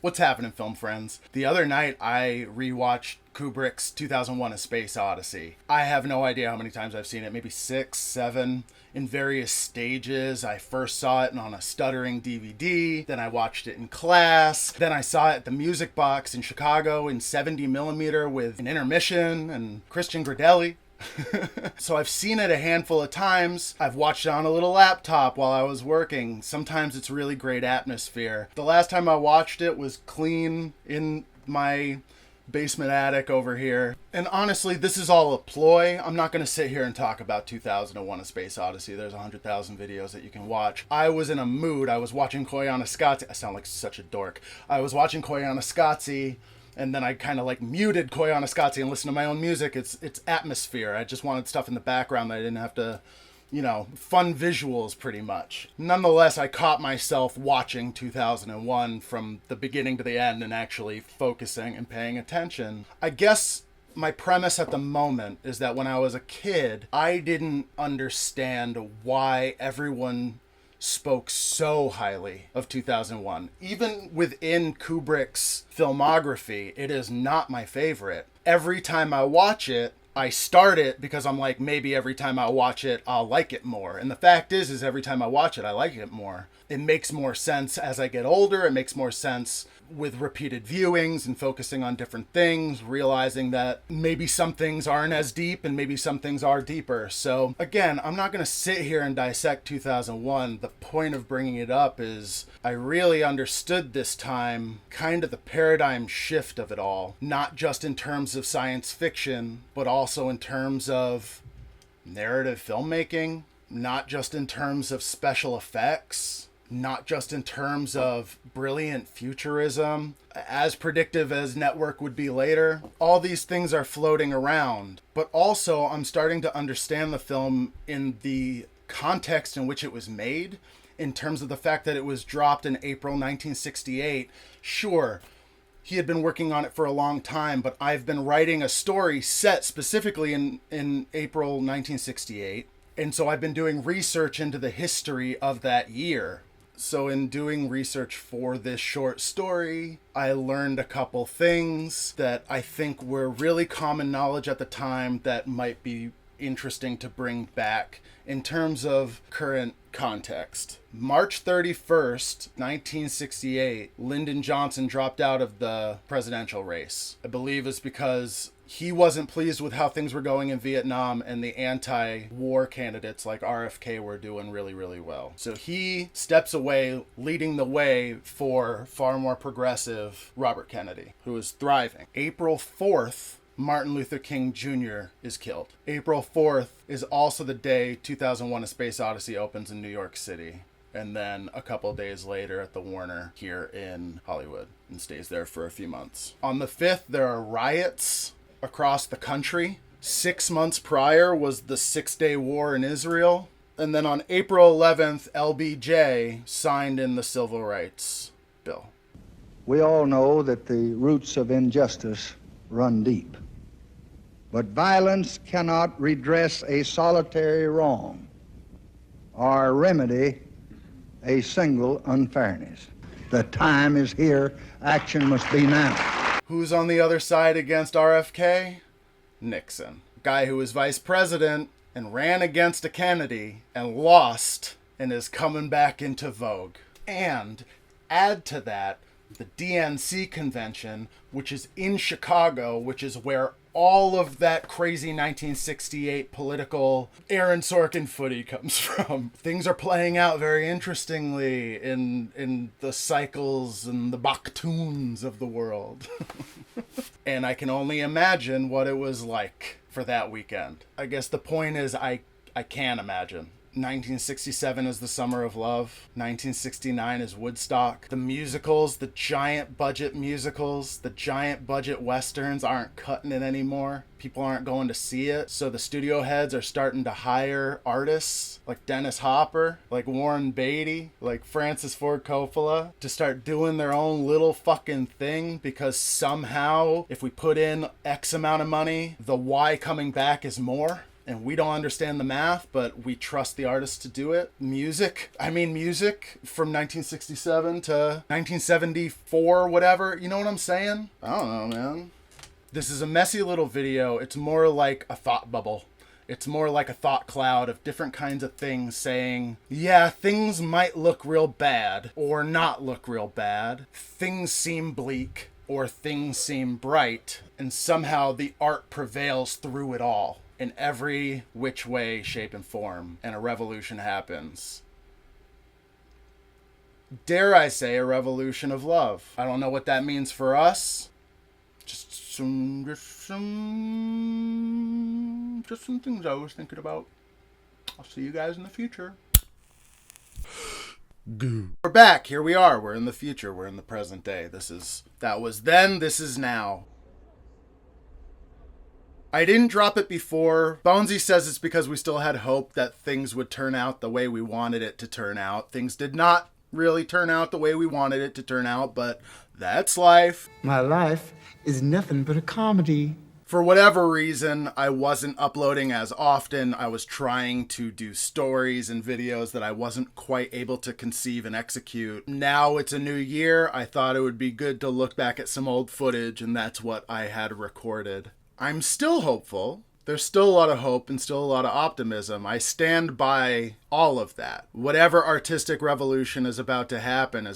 What's happening, film friends? The other night I rewatched Kubrick's 2001 A Space Odyssey. I have no idea how many times I've seen it, maybe 6, 7, in various stages. I first saw it on a stuttering DVD, then I watched it in class, then I saw it at the Music Box in Chicago in 70 millimeter with an intermission and Christian Gradelli. So I've seen it a handful of times. I've watched it on a little laptop while I was working. Sometimes it's really great atmosphere. The last time I watched it was clean in my basement attic over here. And honestly, this is all a ploy. I'm not going to sit here and talk about 2001 A Space Odyssey. There's 100,000 videos that you can watch. I was in a mood. I was watching Koyaanisqatsi. I sound like such a dork. I was watching Koyaanisqatsi, and then I kind of like muted Koyaanisqatsi and listened to my own music. It's atmosphere. I just wanted stuff in the background that I didn't have to, fun visuals pretty much. Nonetheless, I caught myself watching 2001 from the beginning to the end and actually focusing and paying attention. I guess my premise at the moment is that when I was a kid, I didn't understand why everyone spoke so highly of 2001. Even within Kubrick's filmography, it is not my favorite. Every time I watch it, I start it because I'm like, maybe every time I watch it, I'll like it more. And the fact is every time I watch it, I like it more. It makes more sense as I get older. It makes more sense with repeated viewings and focusing on different things, realizing that maybe some things aren't as deep and maybe some things are deeper. So again, I'm not going to sit here and dissect 2001. The point of bringing it up is I really understood this time kind of the paradigm shift of it all, not just in terms of science fiction, but also in terms of narrative filmmaking, not just in terms of special effects, not just in terms of brilliant futurism, as predictive as Network would be later. All these things are floating around, but also I'm starting to understand the film in the context in which it was made, in terms of the fact that it was dropped in April 1968. Sure, he had been working on it for a long time, but I've been writing a story set specifically in April 1968. And so I've been doing research into the history of that year. So in doing research for this short story, I learned a couple things that I think were really common knowledge at the time that might be interesting to bring back in terms of current context. March 31st, 1968, Lyndon Johnson dropped out of the presidential race. I believe it's because he wasn't pleased with how things were going in Vietnam, and the anti-war candidates like RFK were doing really, really well. So he steps away, leading the way for far more progressive Robert Kennedy, who is thriving. April 4th, Martin Luther King Jr. is killed. April 4th is also the day 2001 A Space Odyssey opens in New York City. And then a couple days later at the Warner here in Hollywood, and stays there for a few months. On the 5th, there are riots across the country. 6 months prior was the Six-Day War in Israel. And then on April 11th, LBJ signed in the Civil Rights Bill. We all know that the roots of injustice run deep. But violence cannot redress a solitary wrong or remedy a single unfairness. The time is here. Action must be now. Who's on the other side against RFK? Nixon. Guy who was vice president and ran against a Kennedy and lost and is coming back into vogue. And add to that the DNC convention, which is in Chicago, which is where all of that crazy 1968 political Aaron Sorkin footy comes from. Things are playing out very interestingly in the cycles and the Bakhtuns of the world. And I can only imagine what it was like for that weekend. I guess the point is I can imagine. 1967 is the Summer of Love. 1969 is Woodstock. The musicals, the giant budget musicals, the giant budget westerns aren't cutting it anymore. People aren't going to see it. So the studio heads are starting to hire artists like Dennis Hopper, like Warren Beatty, like Francis Ford Coppola to start doing their own little fucking thing, because somehow if we put in X amount of money, the Y coming back is more. and we don't understand the math, but we trust the artist to do it. Music from 1967 to 1974, whatever. You know what I'm saying? I don't know, man. This is a messy little video. It's more like a thought bubble. It's more like a thought cloud of different kinds of things saying, yeah, things might look real bad or not look real bad. Things seem bleak or things seem bright, and somehow the art prevails through it all in every which way, shape, and form, and a revolution happens. Dare I say, a revolution of love. I don't know what that means for us. Just some things I was thinking about. I'll see you guys in the future. We're back. Here we are. We're in the future. We're in the present day. That was then. This is now. I didn't drop it before. Bonesy says it's because we still had hope that things would turn out the way we wanted it to turn out. Things did not really turn out the way we wanted it to turn out, but that's life. My life is nothing but a comedy. For whatever reason, I wasn't uploading as often. I was trying to do stories and videos that I wasn't quite able to conceive and execute. Now it's a new year. I thought it would be good to look back at some old footage, and that's what I had recorded. I'm still hopeful. There's still a lot of hope and still a lot of optimism. I stand by all of that. Whatever artistic revolution is about to happen,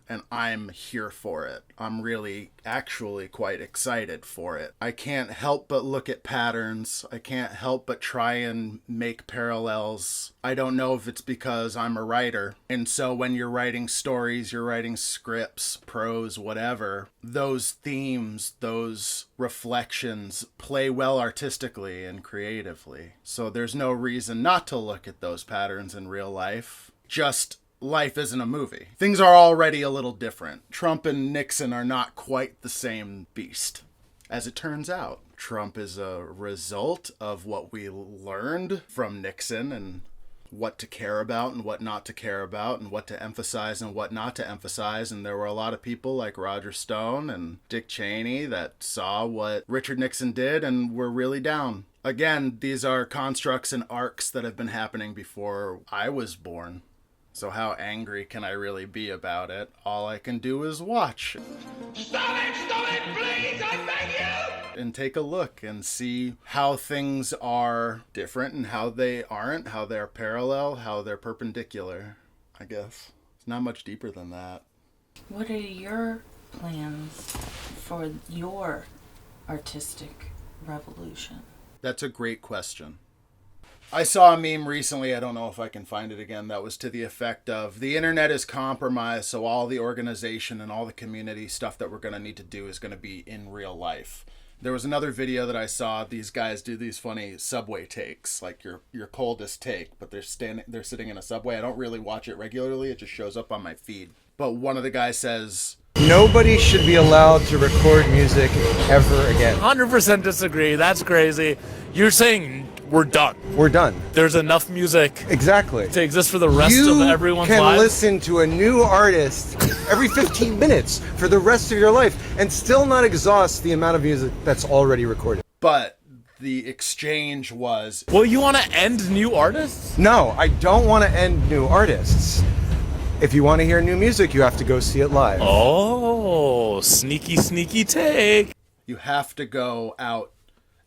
and I'm here for it. I'm really actually quite excited for it. I can't help but look at patterns. I can't help but try and make parallels. I don't know if it's because I'm a writer, and so when you're writing stories, you're writing scripts, prose, whatever, those themes, those reflections play well artistically and creatively. So there's no reason not to look at those patterns in real life. Just life isn't a movie. Things are already a little different. Trump and Nixon are not quite the same beast. As it turns out, Trump is a result of what we learned from Nixon and what to care about and what not to care about and what to emphasize and what not to emphasize. And there were a lot of people like Roger Stone and Dick Cheney that saw what Richard Nixon did and were really down. Again, these are constructs and arcs that have been happening before I was born. So how angry can I really be about it? All I can do is watch. Stop it, please, I beg you! And take a look and see how things are different and how they aren't, how they're parallel, how they're perpendicular, I guess. It's not much deeper than that. What are your plans for your artistic revolution? That's a great question. I saw a meme recently, I don't know if I can find it again, that was to the effect of, the internet is compromised, so all the organization and all the community stuff that we're going to need to do is going to be in real life. There was another video that I saw, these guys do these funny subway takes, like your coldest take, but they're sitting in a subway. I don't really watch it regularly, it just shows up on my feed. But one of the guys says, nobody should be allowed to record music ever again. 100% disagree. That's crazy. You're saying we're done. We're done. There's enough music Exactly. to exist for the rest of everyone's You can lives. listen to a new artist every 15 minutes for the rest of your life and still not exhaust the amount of music that's already recorded. but the exchange was, Well, you want to end new artists? No, I don't want to end new artists. If you want to hear new music, you have to go see it live. Oh, sneaky, sneaky take. you have to go out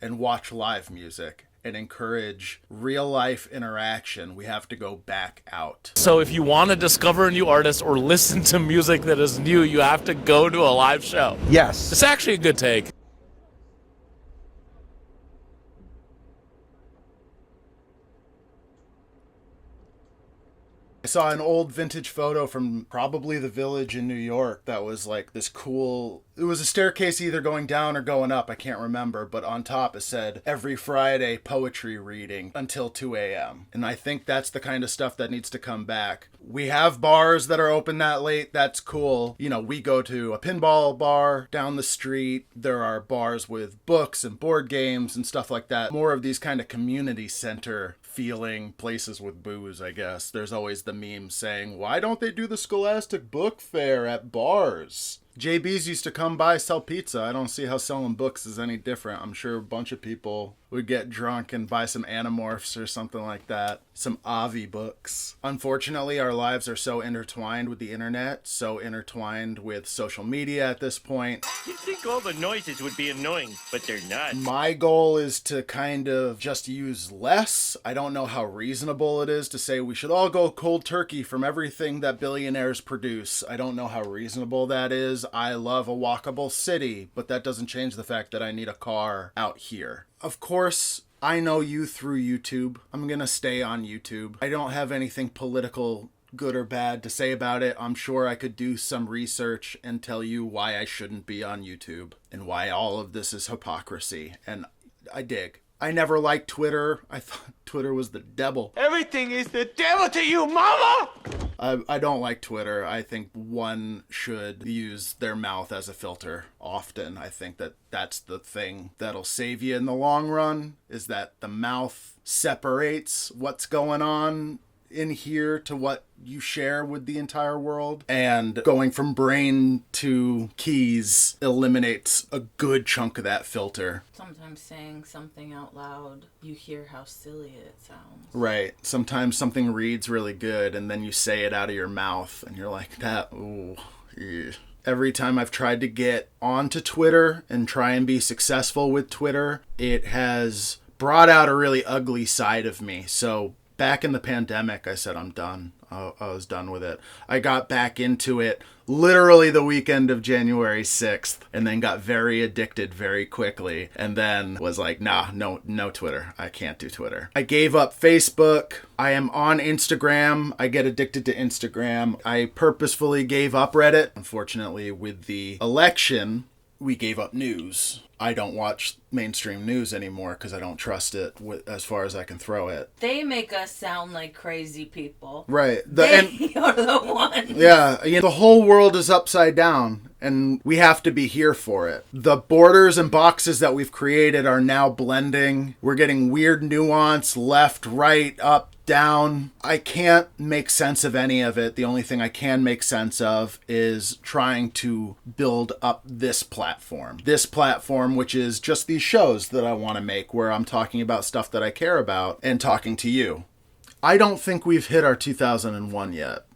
and watch live music and encourage real life interaction. We have to go back out. So if you want to discover a new artist or listen to music that is new, you have to go to a live show. Yes. It's actually a good take. I saw an old vintage photo from probably the Village in New York that was like this cool, it was a staircase either going down or going up, I can't remember, but on top it said every Friday poetry reading until 2 a.m. And I think that's the kind of stuff that needs to come back. We have bars that are open that late, that's cool. You know, we go to a pinball bar down the street. There are bars with books and board games and stuff like that. More of these kind of community center feeling places with booze, I guess. There's always the meme saying, why don't they do the Scholastic Book Fair at bars? JB's used to come by, sell pizza. I don't see how selling books is any different. I'm sure a bunch of people would get drunk and buy some Animorphs or something like that. Some Avi books. Unfortunately, our lives are so intertwined with the internet, so intertwined with social media at this point. You'd think all the noises would be annoying, but they're not. My goal is to kind of just use less. I don't know how reasonable it is to say we should all go cold turkey from everything that billionaires produce. I don't know how reasonable that is. I love a walkable city, but that doesn't change the fact that I need a car out here. Of course, I know you through YouTube. I'm going to stay on YouTube. I don't have anything political, good or bad, to say about it. I'm sure I could do some research and tell you why I shouldn't be on YouTube and why all of this is hypocrisy. And I dig. I never liked Twitter. I thought Twitter was the devil. Everything is the devil to you, mama! I don't like Twitter. I think one should use their mouth as a filter often. I think that that's the thing that'll save you in the long run, is that the mouth separates what's going on in here to what you share with the entire world, and going from brain to keys eliminates a good chunk of that filter. Sometimes saying something out loud, you hear how silly it sounds. Right. Sometimes something reads really good and then you say it out of your mouth and you're like, that, ooh, yeah. Every time I've tried to get onto Twitter and try and be successful with Twitter, it has brought out a really ugly side of me. So back in the pandemic, I said, I'm done. I was done with it. I got back into it literally the weekend of January 6th and then got very addicted very quickly and then was like, nah, no Twitter. I can't do Twitter. I gave up Facebook. I am on Instagram. I get addicted to Instagram. I purposefully gave up Reddit. Unfortunately, with the election, we gave up news. I don't watch mainstream news anymore because I don't trust it as far as I can throw it. They make us sound like crazy people. Right. They are the ones. Yeah. The whole world is upside down and we have to be here for it. The borders and boxes that we've created are now blending. We're getting weird nuance, left, right, up, down. I can't make sense of any of it. The only thing I can make sense of is trying to build up this platform. This platform, which is just these shows that I want to make where I'm talking about stuff that I care about and talking to you. I don't think we've hit our 2001 yet.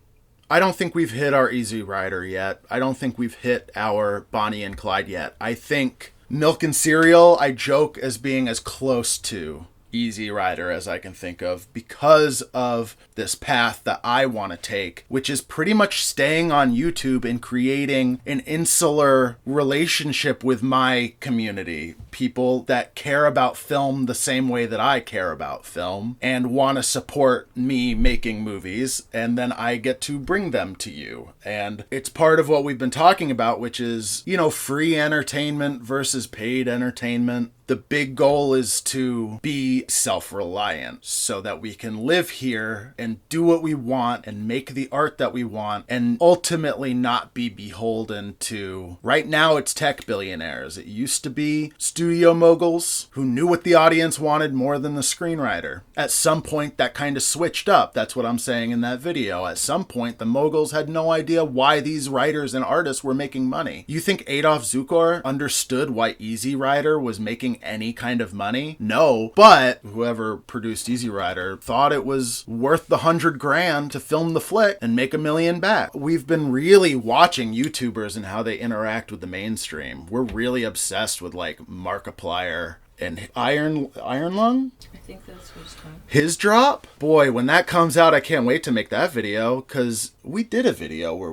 I don't think we've hit our Easy Rider yet. I don't think we've hit our Bonnie and Clyde yet. I think Milk and Cereal, I joke as being as close to Easy Rider as I can think of because of this path that I want to take, which is pretty much staying on YouTube and creating an insular relationship with my community. People that care about film the same way that I care about film and want to support me making movies, and then I get to bring them to you. And it's part of what we've been talking about, which is, free entertainment versus paid entertainment. The big goal is to be self-reliant so that we can live here and do what we want and make the art that we want and ultimately not be beholden to, right now it's tech billionaires. It used to be studio moguls who knew what the audience wanted more than the screenwriter. At some point that kind of switched up. That's what I'm saying in that video. At some point the moguls had no idea why these writers and artists were making money. You think Adolf Zukor understood why Easy Rider was making any kind of money? No, but whoever produced Easy Rider thought it was worth the $100,000 to film the flick and make $1 million back. We've been really watching YouTubers and how they interact with the mainstream. We're really obsessed with like Markiplier and Iron Lung. I think that's what's going. His drop? Boy, when that comes out, I can't wait to make that video because we did a video where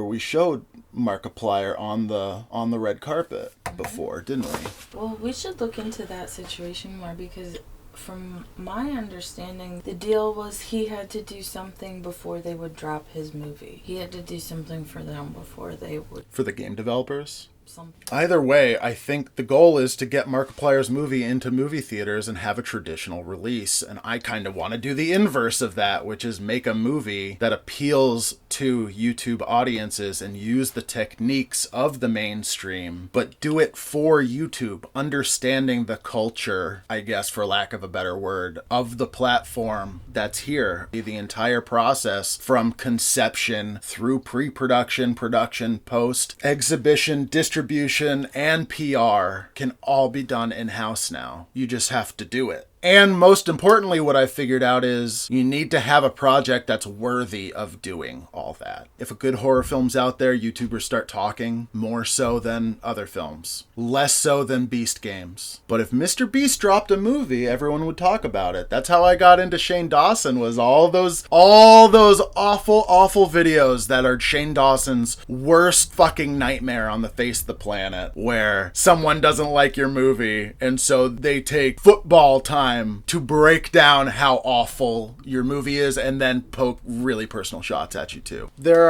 we showed Markiplier on the red carpet before, didn't we? Well, we should look into that situation more because from my understanding, the deal was he had to do something before they would drop his movie. He had to do something for them before they would. For the game developers? something. Either way, I think the goal is to get Markiplier's movie into movie theaters and have a traditional release. And I kind of want to do the inverse of that, which is make a movie that appeals to YouTube audiences and use the techniques of the mainstream, but do it for YouTube, understanding the culture, I guess, for lack of a better word, of the platform that's here. The entire process from conception through pre-production, production, post, exhibition, distribution, and PR can all be done in-house now. You just have to do it. And most importantly, what I figured out is you need to have a project that's worthy of doing all that. If a good horror film's out there, YouTubers start talking more so than other films. Less so than Beast games. But if Mr. Beast dropped a movie, everyone would talk about it. That's how I got into Shane Dawson, was all those awful, awful videos that are Shane Dawson's worst fucking nightmare on the face of the planet, where someone doesn't like your movie, and so they take football time to break down how awful your movie is and then poke really personal shots at you too. There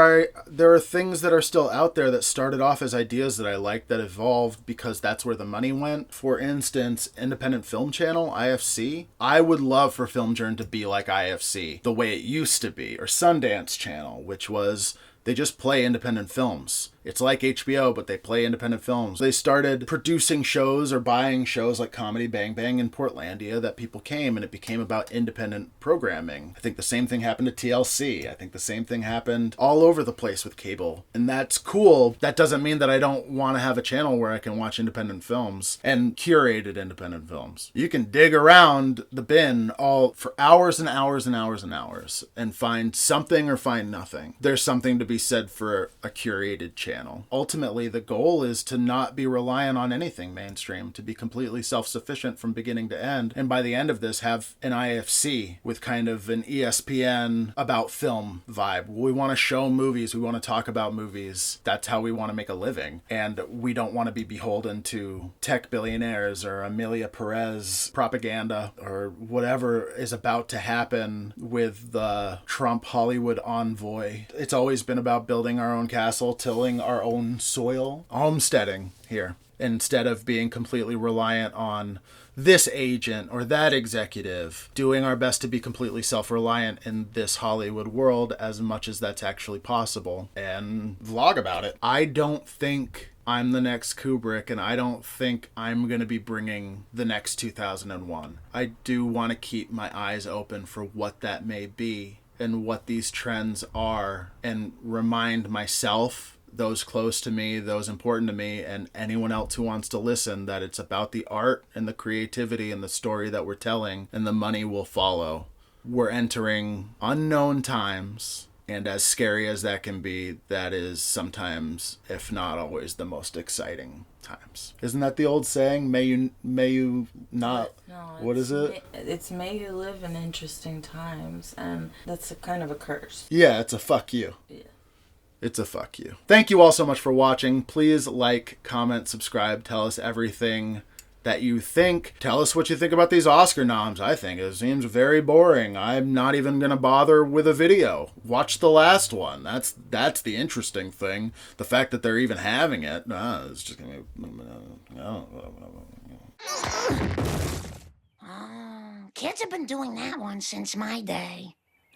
are things that are still out there that started off as ideas that I liked that evolved because that's where the money went. For instance, Independent Film Channel, IFC. I would love for Film Journey to be like IFC, the way it used to be, or Sundance Channel, which was they just play independent films. It's like HBO, but they play independent films. They started producing shows or buying shows like Comedy Bang Bang in Portlandia that people came, and it became about independent programming. I think the same thing happened to TLC. I think the same thing happened all over the place with cable. And that's cool. That doesn't mean that I don't want to have a channel where I can watch independent films and curated independent films. You can dig around the bin all for hours and hours and hours and hours and find something or find nothing. There's something to be said for a curated channel. Ultimately, the goal is to not be reliant on anything mainstream, to be completely self-sufficient from beginning to end, and by the end of this have an IFC with kind of an ESPN about film vibe. We want to show movies, we want to talk about movies. That's how we want to make a living, and we don't want to be beholden to tech billionaires or Amelia Perez propaganda or whatever is about to happen with the Trump Hollywood envoy. It's always been about building our own castle, tilling our own soil, homesteading here, instead of being completely reliant on this agent or that executive, doing our best to be completely self-reliant in this Hollywood world as much as that's actually possible, and vlog about it. I don't think I'm the next Kubrick, and I don't think I'm going to be bringing the next 2001. I do want to keep my eyes open for what that may be and what these trends are, and remind myself, those close to me, those important to me, and anyone else who wants to listen, that it's about the art and the creativity and the story that we're telling, and the money will follow. We're entering unknown times, and as scary as that can be, that is sometimes, if not always, the most exciting times. Isn't that the old saying? May you not... No, what is it? It's may you live in interesting times, and that's a kind of a curse. Yeah, it's a fuck you. Yeah. It's a fuck you. Thank you all so much for watching. Please like, comment, subscribe. Tell us everything that you think. Tell us what you think about these Oscar noms. I think it seems very boring. I'm not even going to bother with a video. Watch the last one. That's the interesting thing. The fact that they're even having it. It's just going to... Kids have been doing that one since my day.